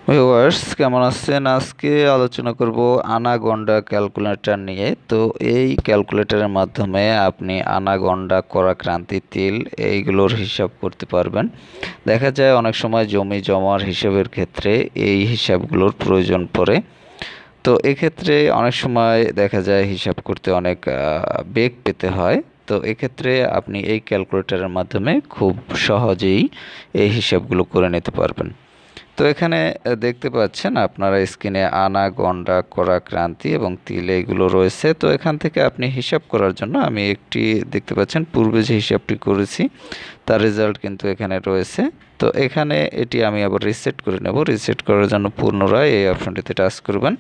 Viewers কেমন আছেন? আজকে আলোচনা করব আনা গন্ডা ক্যালকুলেটর নিয়ে। তো এই ক্যালকুলেটরের মাধ্যমে আপনি আনা গন্ডা করা ক্রান্তি তিল এইগুলোর হিসাব করতে পারবেন। দেখা যায় অনেক সময় জমি জমার হিসাবের ক্ষেত্রে এই হিসাবগুলোর প্রয়োজন পড়ে। তো এক্ষেত্রে অনেক সময় দেখা যায় হিসাব করতে অনেক বেগ পেতে হয়। তো এক্ষেত্রে আপনি এই ক্যালকুলেটরের মাধ্যমে খুব সহজেই এই হিসাবগুলো করে নিতে পারবেন। তো এখানে দেখতে পাচ্ছেন আপনারা স্ক্রিনে আনা গন্ডা করা ক্রান্তি এবং তিল এগুলো রয়েছে। তো এখান থেকে আপনি হিসাব করার জন্য আমি একটি দেখতে পাচ্ছেন পূর্বে যে হিসাবটি করেছি তার রেজাল্ট কিন্তু এখানে রয়েছে। তো এখানে এটি আমি আবার রিসেট করে নেব। রিসেট করার জন্য পুনরায় এই অপশনটিতে টাচ করবেন।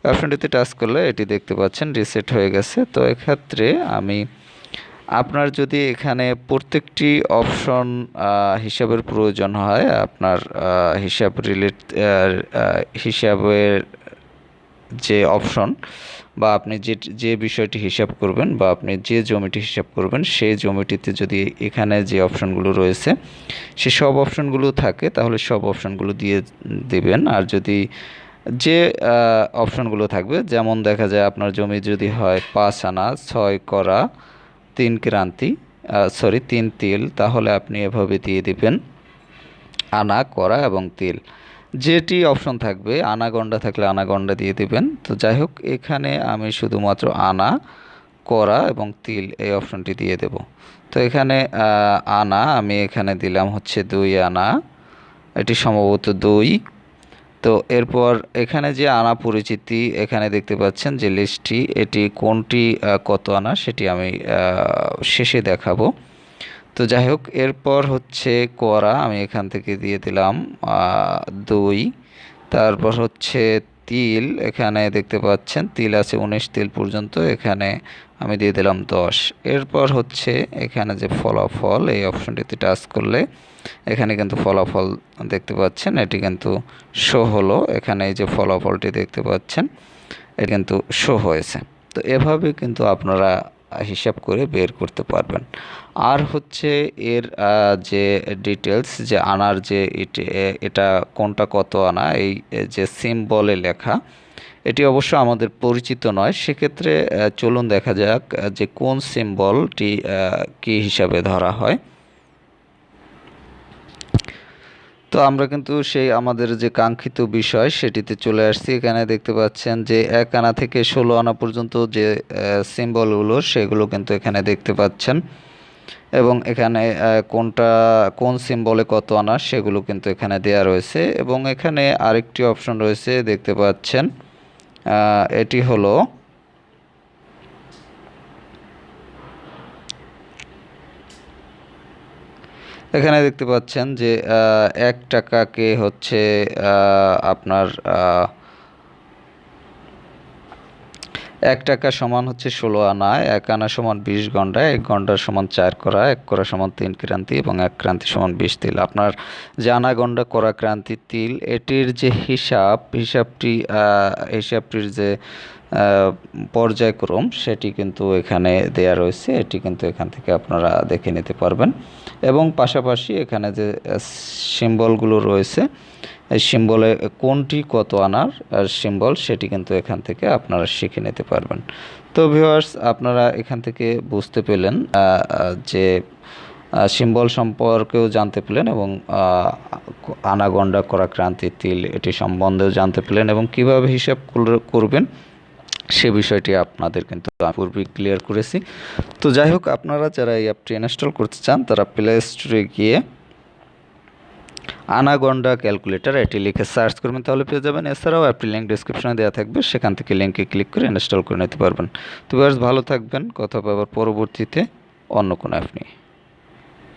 অপশনটিতে টাচ করলে এটি দেখতে পাচ্ছেন রিসেট হয়ে গেছে। তো এক্ষেত্রে আমি আপনার যদি এখানে প্রত্যেকটি অপশন হিসাবের প্রয়োজন হয়, আপনার হিসাবের যে অপশন বা আপনি যে বিষয়টি হিসাব করবেন বা আপনি যে জমিটি হিসাব করবেন সেই জমিটিতে যদি এখানে যে অপশনগুলো রয়েছে সে সব অপশনগুলো থাকে তাহলে সব অপশনগুলো দিয়ে দেবেন। আর যদি যে অপশনগুলো থাকবে, যেমন দেখা যায় আপনার জমি যদি হয় 5 আনা 6 করা 3 ক্রান্তি সরি 3 তিল, তাহলে আপনি এভাবে দিয়ে দিবেন আনা করা এবং তিল। যেটি অপশন থাকবে, আনাগন্ডা থাকলে আনাগন্ডা দিয়ে দিবেন। তো যাই হোক, এখানে আমি শুধুমাত্র আনা করা এবং তিল এই অপশনটি দিয়ে দেব। তো এখানে আনা আমি এখানে দিলাম হচ্ছে 2 আনা, এটি সম্ভবত 2। তো এরপর এখানে যে আনা পরিচিতি এখানে দেখতে পাচ্ছেন যে লিস্টটি, এটি কোনটি কত আনা সেটি আমি শেষে দেখাবো। তো যাই হোক, এরপর হচ্ছে করা আমি এখান থেকে দিয়ে দিলাম 2। তারপর হচ্ছে তিল, এখানে দেখতে পাচ্ছেন তিল আছে 19 তিল পর্যন্ত, এখানে আমি দিয়ে দিলাম 10। এরপর হচ্ছে এখানে যে ফলাফল এই অপশনটিতে টাচ করলে এখানে কিন্তু ফলাফল দেখতে পাচ্ছেন, এটি কিন্তু শো হলো। এখানে এই যে ফলাফলটি দেখতে পাচ্ছেন এটি কিন্তু শো হয়েছে। তো এভাবে কিন্তু আপনারা হিসাব করে বের করতে পারবেন। আর হচ্ছে এর যে ডিটেলস যে আনার যে এটা কোনটা কত আনা, এই যে সিম্বলে লেখা এটি অবশ্য আমাদের পরিচিত নয়। সেক্ষেত্রে চলুন দেখা যাক যে কোন সিম্বলটি কি হিসাবে ধরা হয়। তো আমরা কিন্তু সেই আমাদের যে কাঙ্ক্ষিত বিষয় সেটিতে চলে আসছি। এখানে দেখতে পাচ্ছেন যে 1 আনা থেকে 16 আনা পর্যন্ত যে সিম্বলগুলো সেগুলো কিন্তু এখানে দেখতে পাচ্ছেন, এবং এখানে কোন সিম্বলে কত আনা সেগুলো কিন্তু এখানে দেয়া রয়েছে। এবং এখানে আরেকটি অপশন রয়েছে দেখতে পাচ্ছেন, এটি হলো এখানে দেখতে পাচ্ছেন যে 1 টাকাকে হচ্ছে আপনার 1 টাকা সমান হচ্ছে 16 আনা, 1 আনা সমান 20 গন্ডা, 1 গন্ডা সমান 4 করা, 1 করা সমান 3 ক্রান্তি এবং 1 ক্রান্তি সমান 20 তিল। আপনার যে আনা গন্ডা করা ক্রান্তি তিল এটির যে হিসাবটির যে পর্যায়ক্রম সেটি কিন্তু এখানে দেয়া রয়েছে, এটি কিন্তু এখান থেকে আপনারা দেখে নিতে পারবেন। এবং পাশাপাশি এখানে যে সিম্বলগুলো রয়েছে এই সিম্বলে কোনটি কত আনার সিম্বল সেটি কিন্তু এখান থেকে আপনারা শিখে নিতে পারবেন। তো ভিউয়ার্স, আপনারা এখান থেকে বুঝতে পেলেন যে সিম্বল সম্পর্কেও জানতে পেলেন এবং আনাগন্ডা করা ক্রান্তি তিল এটি সম্বন্ধেও জানতে পেলেন এবং কিভাবে হিসাব করবেন সে বিষয়টি আপনাদের কিন্তু পূর্বে ক্লিয়ার করেছি। তো যাই হোক, আপনারা যারা এই অ্যাপটি ইনস্টল করতে চান তারা প্লে স্টোরে গিয়ে আনাগন্ডা ক্যালকুলেটর এটি লিখে সার্চ করবেন, তাহলে পেয়ে যাবেন। এছাড়াও অ্যাপটি লিঙ্ক ডিসক্রিপশনে দেওয়া থাকবে, সেখান থেকে লিঙ্কে ক্লিক করে ইনস্টল করে নিতে পারবেন। তো ভালো থাকবেন, কথা হবে আবার পরবর্তীতে অন্য কোনো অ্যাপ নিয়ে।